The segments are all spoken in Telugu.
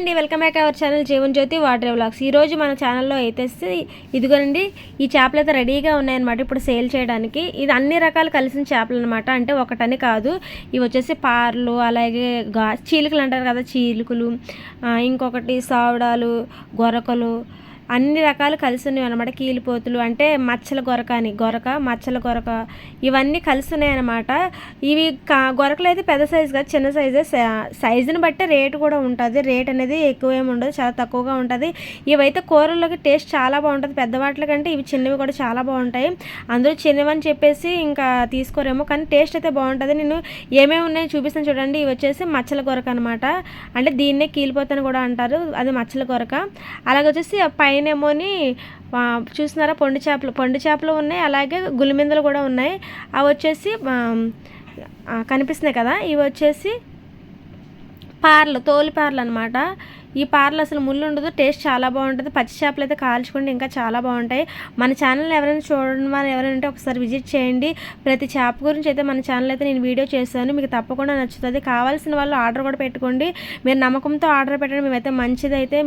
అండి, welcome back our channel Jeevan Jyothi water vlogs. ఈరోజు మన ఛానల్లో అయితే ఇదిగోనండి, ఈ చేపలు అయితే రెడీగా ఉన్నాయన్నమాట ఇప్పుడు సేల్ చేయడానికి. ఇది అన్ని రకాలు కలిసిన చేపలు అనమాట, అంటే ఒకటని కాదు. ఇవి వచ్చేసి పార్లు, అలాగే చీలికలు అంటారు కదా, చీలికలు, ఇంకొకటి సావడాలు, గొరకలు, అన్ని రకాలు కలిసి ఉన్నాయి అనమాట. కీలిపోతులు అంటే మచ్చల గొరక అని, మచ్చల గొరక, ఇవన్నీ కలిసి ఉన్నాయి అనమాట. ఇవి గొరకలు అయితే పెద్ద సైజు కాదు, చిన్న సైజే. సైజుని బట్టి రేటు కూడా ఉంటుంది. రేట్ అనేది ఎక్కువ ఏమి ఉండదు, చాలా తక్కువగా ఉంటుంది. ఇవైతే కూరల్లోకి టేస్ట్ చాలా బాగుంటుంది. పెద్ద వాటి కంటే ఇవి చిన్నవి కూడా చాలా బాగుంటాయి. అందరూ చిన్నవి అని చెప్పేసి ఇంకా తీసుకోరేమో, కానీ టేస్ట్ అయితే బాగుంటుంది. నేను ఏమేమి ఉన్నాయో చూపిస్తాను చూడండి. ఇవి వచ్చేసి మచ్చల గొరక అనమాట, అంటే దీన్నే కీలిపోతని కూడా అంటారు, అది మచ్చల గొరక. అలాగే వచ్చేసి పైన ఏమోని చూస్తున్నారా, పొండు చేపలు ఉన్నాయి, అలాగే గులిమిందలు కూడా ఉన్నాయి. అవి వచ్చేసి కనిపిస్తున్నాయి కదా, ఇవి వచ్చేసి తోలి పార్లు అనమాట. ఈ పార్లు అసలు ముళ్ళు ఉండదు, టేస్ట్ చాలా బాగుంటుంది. పచ్చి చేపలు అయితే కాల్చుకుంటే ఇంకా చాలా బాగుంటాయి. మన ఛానల్ ఎవరైనా చూడడం వాళ్ళు ఎవరైనా ఉంటే ఒకసారి విజిట్ చేయండి. ప్రతి చేప గురించి అయితే మన ఛానల్ అయితే నేను వీడియో చేశాను, మీకు తప్పకుండా నచ్చుతుంది. కావాల్సిన వాళ్ళు ఆర్డర్ కూడా పెట్టుకోండి. మీరు నమ్మకంతో ఆర్డర్ పెట్టండి. మేమైతే మంచిదైతే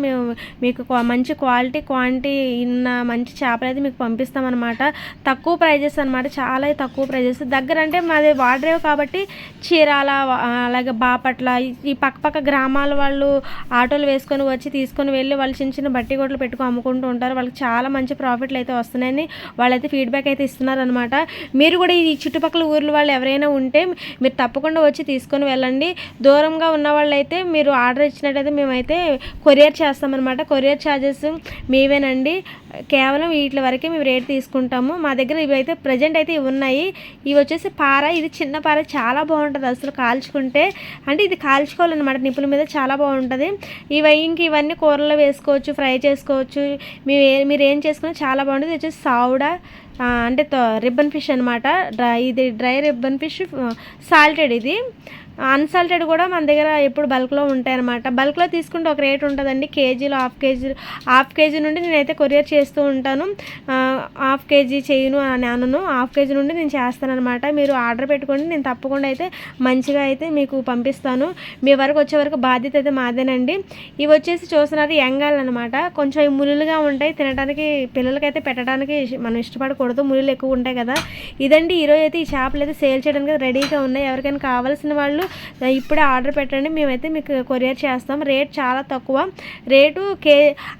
మీకు మంచి క్వాంటిటీ ఉన్న మంచి చేపలు అయితే మీకు పంపిస్తామన్నమాట. తక్కువ ప్రైజెస్ అనమాట, చాలా తక్కువ ప్రైజెస్. దగ్గర అంటే మాది వాడరేవు కాబట్టి చీరాల, అలాగే బాపట్ల, ఈ పక్క గ్రామాల వాళ్ళు ఆటోలు వేసుకొని వచ్చి తీసుకొని వెళ్ళి వాళ్ళు చిన్న చిన్న బట్టి గొడ్లు పెట్టుకొని అమ్ముకుంటూ ఉంటారు. వాళ్ళకి చాలా మంచి ప్రాఫిట్లు అయితే వస్తున్నాయని వాళ్ళైతే ఫీడ్బ్యాక్ అయితే ఇస్తున్నారనమాట. మీరు కూడా ఈ చుట్టుపక్కల ఊర్ల వాళ్ళు ఎవరైనా ఉంటే మీరు తప్పకుండా వచ్చి తీసుకొని వెళ్ళండి. దూరంగా ఉన్న వాళ్ళైతే మీరు ఆర్డర్ ఇచ్చినట్టయితే మేమైతే కొరియర్ చేస్తామన్నమాట. కొరియర్ ఛార్జెస్ మీవేనండి, కేవలం వీటి వరకే మేము రేట్ తీసుకుంటాము. మా దగ్గర ఇవి అయితే ప్రజెంట్ అయితే ఇవి ఉన్నాయి. ఇవి వచ్చేసి పార, ఇది చిన్న పార, చాలా బాగుంటుంది అసలు కాల్చుకుంటే. అంటే ఇది కాల్చుకోవాలన్నమాట నిప్పుల మీద, చాలా బాగుంటుంది. ఇవన్నీ కూరలో వేసుకోవచ్చు, ఫ్రై చేసుకోవచ్చు. మీరు ఏం చేసుకున్నా చాలా బాగుంటుంది. ఇది వచ్చేసి సావుడా, అంటే రిబ్బన్ ఫిష్ అనమాట. ఇది డ్రై రిబ్బన్ ఫిష్, సాల్టెడ్. ఇది అన్సాల్టెడ్ కూడా మన దగ్గర ఎప్పుడు బల్క్లో ఉంటాయి అనమాట. బల్క్లో తీసుకుంటే ఒక రేట్ ఉంటుందండి, కేజీలో హాఫ్ కేజీ నుండి నేనైతే కొరియర్ చేస్తూ ఉంటాను. హాఫ్ కేజీ చేయను అని అనను, హాఫ్ కేజీ నుండి నేను చేస్తానమాట. మీరు ఆర్డర్ పెట్టుకోండి, నేను తప్పకుండా అయితే మంచిగా అయితే మీకు పంపిస్తాను. మీ వరకు వచ్చే వరకు బాధ్యత అయితే మాదేనండి. ఇవి వచ్చేసి చూస్తున్నారు యంగాలు అనమాట. కొంచెం ములులుగా ఉంటాయి, తినడానికి పిల్లలకైతే పెట్టడానికి మనం ఇష్టపడకూడదు, ములులు ఎక్కువ ఉంటాయి కదా. ఇదండి ఈరోజు అయితే ఈ చేపలు అయితే సేల్ చేయడానికి రెడీగా ఉన్నాయి. ఎవరికైనా కావాల్సిన వాళ్ళు ఇప్పుడే ఆర్డర్ పెట్టండి, మేమైతే మీకు కొరియర్ చేస్తాం. రేట్ చాలా తక్కువ రేటు.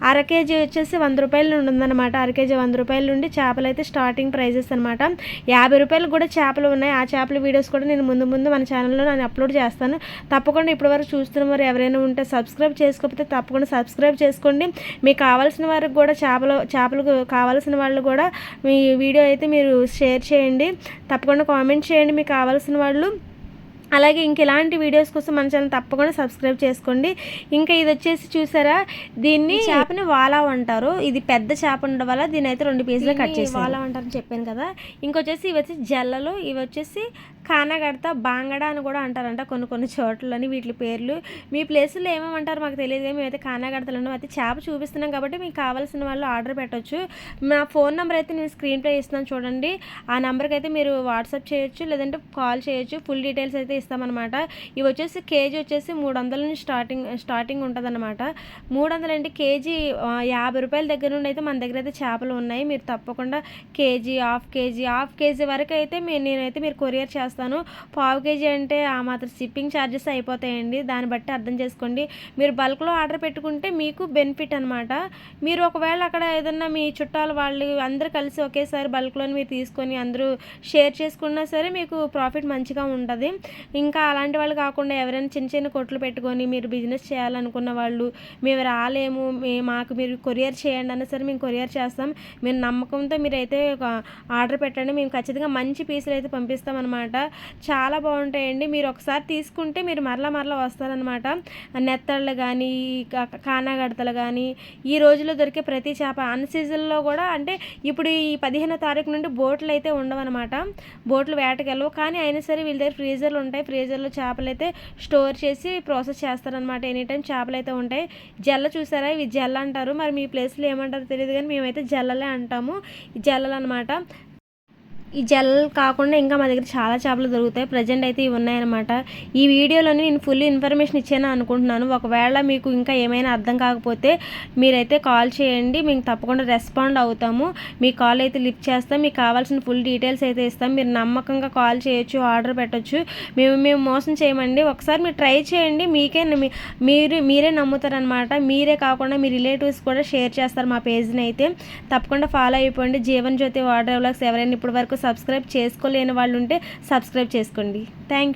అర కేజీ వచ్చేసి 100 రూపాయల నుండి ఉందన్నమాట. అర కేజీ 100 రూపాయల నుండి చేపలు అయితే స్టార్టింగ్ ప్రైజెస్ అనమాట. 50 రూపాయలు కూడా చేపలు ఉన్నాయి. ఆ చేపల వీడియోస్ కూడా నేను ముందు మన ఛానల్లో నేను అప్లోడ్ చేస్తాను. తప్పకుండా ఇప్పటివరకు చూస్తున్న వారు ఎవరైనా ఉంటే సబ్స్క్రైబ్ చేసుకోకపోతే తప్పకుండా సబ్స్క్రైబ్ చేసుకోండి. మీకు కావాల్సిన వారికి కూడా చేపలు కావాల్సిన వాళ్ళు కూడా మీ వీడియో అయితే మీరు షేర్ చేయండి. తప్పకుండా కామెంట్ చేయండి మీకు కావాల్సిన వాళ్ళు. అలాగే ఇంక ఇలాంటి వీడియోస్ కోసం మన ఛానల్ తప్పకుండా సబ్స్క్రైబ్ చేసుకోండి. ఇంకా ఇది వచ్చేసి చూసారా, దీన్ని చేపని వాలా అంటారు. ఇది పెద్ద చేప ఉండడం వల్ల దీని అయితే 2 పీసులు కట్ చేసి వాలా అంటారని చెప్పాను కదా. ఇంకొచ్చేసి ఇవి వచ్చేసి జల్లలు, ఇవి వచ్చేసి కానగడత, బాంగడ అని కూడా అంటారంట కొన్ని చోట్లని వీటి పేర్లు. మీ ప్లేసుల్లో ఏమేమంటారు మాకు తెలియదు, మేమైతే కానగడతలు ఉన్నాం. అయితే చేప చూపిస్తున్నాం కాబట్టి మీకు కావాల్సిన వాళ్ళు ఆర్డర్ పెట్టవచ్చు. నా ఫోన్ నెంబర్ అయితే నేను స్క్రీన్ ప్లే ఇస్తున్నాను చూడండి. ఆ నెంబర్కి అయితే మీరు వాట్సాప్ చేయొచ్చు, లేదంటే కాల్ చేయొచ్చు. ఫుల్ డీటెయిల్స్ అయితే ఇస్తామన్నమాట. ఇవి వచ్చేసి కేజీ వచ్చేసి 300 నుంచి స్టార్టింగ్ ఉంటుంది అనమాట. 300 అంటే కేజీ 50 రూపాయల దగ్గర నుండి అయితే మన దగ్గర అయితే చేపలు ఉన్నాయి. మీరు తప్పకుండా కేజీ, హాఫ్ కేజీ వరకు అయితే నేనైతే మీరు కొరియర్ చేస్తాను. పావు కేజీ అంటే ఆ మాత్రం షిప్పింగ్ ఛార్జెస్ అయిపోతాయండి, దాన్ని బట్టి అర్థం చేసుకోండి. మీరు బల్క్లో ఆర్డర్ పెట్టుకుంటే మీకు బెనిఫిట్ అనమాట. మీరు ఒకవేళ అక్కడ ఏదన్నా మీ చుట్టాలు వాళ్ళు అందరూ కలిసి ఒకేసారి బల్క్లో మీరు తీసుకొని అందరూ షేర్ చేసుకున్నా సరే మీకు ప్రాఫిట్ మంచిగా ఉంటుంది. ఇంకా అలాంటి వాళ్ళు కాకుండా ఎవరైనా చిన్న కొట్లు పెట్టుకొని మీరు బిజినెస్ చేయాలనుకున్న వాళ్ళు, మేము రాలేము, మాకు మీరు కొరియర్ చేయండి అన్న సరే మేము కొరియర్ చేస్తాం. మీరు నమ్మకంతో మీరైతే ఆర్డర్ పెట్టండి, మేము ఖచ్చితంగా మంచి పీసులు అయితే పంపిస్తామన్నమాట. చాలా బాగుంటాయండి. మీరు ఒకసారి తీసుకుంటే మీరు మరలా వస్తారనమాట. నెత్తళ్ళు కానీ, కానాగడతలు కానీ, ఈ రోజుల్లో దొరికే ప్రతి చేప అన్ సీజన్లో కూడా, అంటే ఇప్పుడు ఈ 15వ తారీఖు నుండి బోట్లు అయితే ఉండవన్నమాట. బోట్లు వేటకెళ్ళవు, కానీ అయినా సరే వీళ్ళ దగ్గర ఫ్రీజర్లు ఉంటాయి. ఫ్రీజర్లో చేపలు అయితే స్టోర్ చేసి ప్రాసెస్ చేస్తారనమాట. ఎనీ టైం చేపలు అయితే ఉంటాయి. జల్ల చూసారా, ఇవి జల్ల అంటారు. మరి మీ ప్లేస్లో ఏమంటారో తెలియదు, కానీ మేమైతే జల్లలే అంటాము. జల్లలు అనమాట. ఈ జెల్ కాకుండా ఇంకా మా దగ్గర చాలా చేపలు దొరుకుతాయి. ప్రజెంట్ అయితే ఇవి ఉన్నాయన్నమాట. ఈ వీడియోలోని నేను ఫుల్ ఇన్ఫర్మేషన్ ఇచ్చాను అనుకుంటున్నాను. ఒకవేళ మీకు ఇంకా ఏమైనా అర్థం కాకపోతే మీరైతే కాల్ చేయండి, మేము తప్పకుండా రెస్పాండ్ అవుతాము. మీ కాల్ అయితే లిఫ్ట్ చేస్తాం, మీకు కావాల్సిన ఫుల్ డీటెయిల్స్ అయితే ఇస్తాం. మీరు నమ్మకంగా కాల్ చేయొచ్చు, ఆర్డర్ పెట్టచ్చు. మేము మోసం చేయమండి. ఒకసారి మీరు ట్రై చేయండి, మీరే నమ్ముతారనమాట. మీరే కాకుండా మీ రిలేటివ్స్ కూడా షేర్ చేస్తారు మా పేజ్ని. అయితే తప్పకుండా ఫాలో అయిపోండి. Jeevan Jyothi water vlogs. ఎవరైనా ఇప్పటి వరకు సబ్స్క్రైబ్ చేసుకోలేని వాళ్ళు ఉంటే సబ్స్క్రైబ్ చేసుకోండి. Thank you.